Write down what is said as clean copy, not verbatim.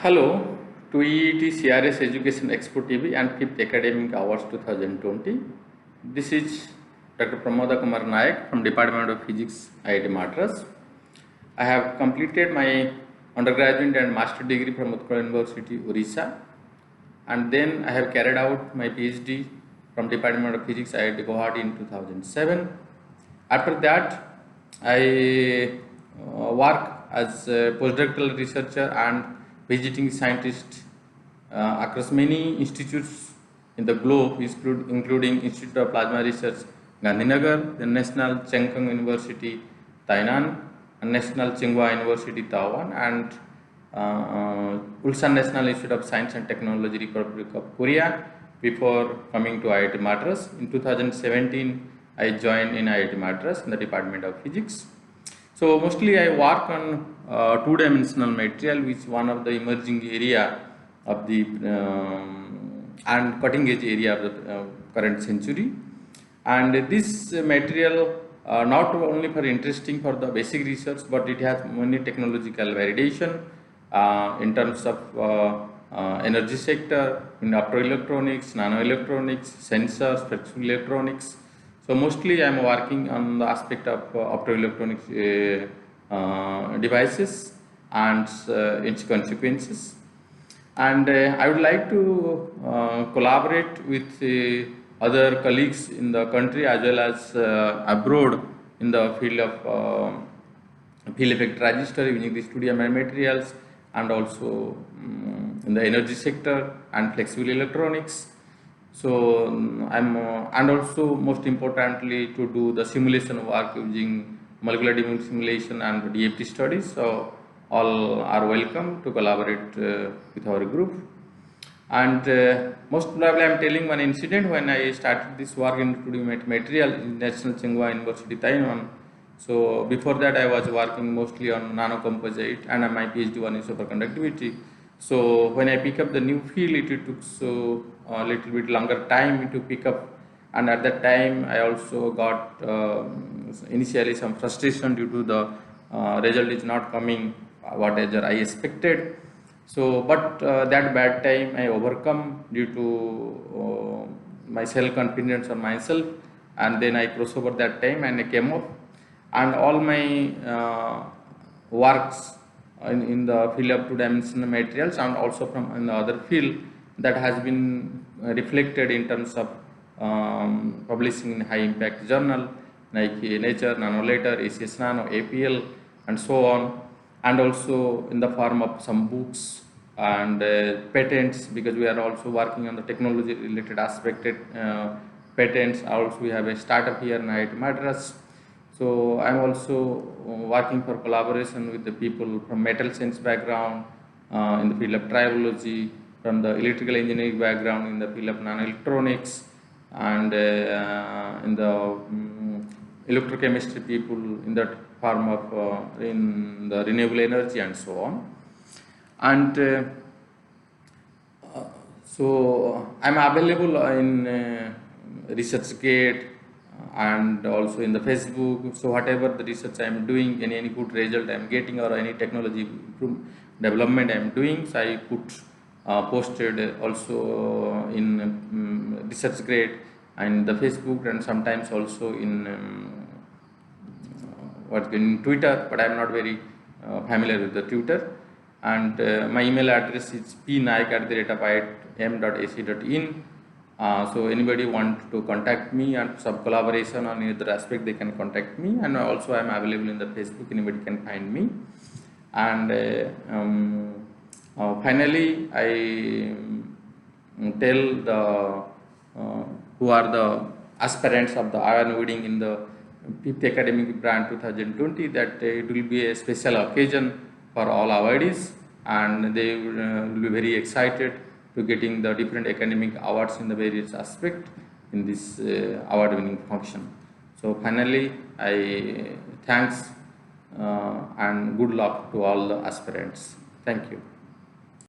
Hello to EET CRS Education Expo TV and 5th Academic Awards 2020. This is Dr. Pramoda Kumar Nayak from Department of Physics, IIT Madras. I have completed my undergraduate and master degree from Utkal University, Orissa, and then I have carried out my PhD from Department of Physics, IIT Guwahati in 2007. After that, I work as a postdoctoral researcher and visiting scientist across many institutes in the globe, including Institute of Plasma Research, Gandhinagar, the National Cheng Kung University, Tainan, and National Tsinghua University, Taiwan, and Ulsan National Institute of Science and Technology, Republic of Korea, before coming to IIT Madras. In 2017, I joined in IIT Madras in the Department of Physics. So mostly I work on two-dimensional material, which is one of the emerging area of the and cutting-edge area of the current century. And this material not only for interesting for the basic research, but it has many technological validation in terms of energy sector, in optoelectronics, nanoelectronics, sensors, flexible electronics. So mostly I am working on the aspect of optoelectronics devices and its consequences. And I would like to collaborate with other colleagues in the country as well as abroad in the field of field effect transistor using the studium materials, and also in the energy sector and flexible electronics. So and also most importantly to do the simulation work using molecular dimension simulation and DFT studies. So all are welcome to collaborate with our group. And most probably I am telling one incident when I started this work in 2D material in National Tsinghua University, Taiwan. So before that I was working mostly on nanocomposite, and my PhD one in superconductivity. So when I pick up the new field, it took so a little bit longer time to pick up, and at that time I also got initially some frustration due to the result is not coming whatever I expected. So but that bad time I overcome due to my self-confidence on myself, and then I crossed over that time and I came up, and all my works in the field of two-dimensional materials and also from in the other field that has been reflected in terms of publishing in high impact journal like Nature, Nanolater, ACS Nano, APL, and so on, and also in the form of some books and patents, because we are also working on the technology related aspect patents. Also we have a startup here in IIT Madras. So I am also working for collaboration with the people from metal science background in the field of tribology, from the electrical engineering background in the field of nanoelectronics, and in the electrochemistry people in that form of in the renewable energy and so on. And so I am available in ResearchGate and also in the Facebook. So whatever the research I am doing, any good result I am getting, or any technology development I am doing, so I put posted also in ResearchGate and the Facebook, and sometimes also in in Twitter, but I am not very familiar with the Twitter. And my email address is pnaik@m.ac.in. So anybody want to contact me and sub collaboration on any other aspect, they can contact me, and also I am available in the Facebook, anybody can find me. And finally I tell the who are the aspirants of the ion weeding in the 5th academic brand 2020 that it will be a special occasion for all awardees, and they will be very excited to getting the different academic awards in the various aspects in this award winning function. So finally I thanks and good luck to all the aspirants. Thank you.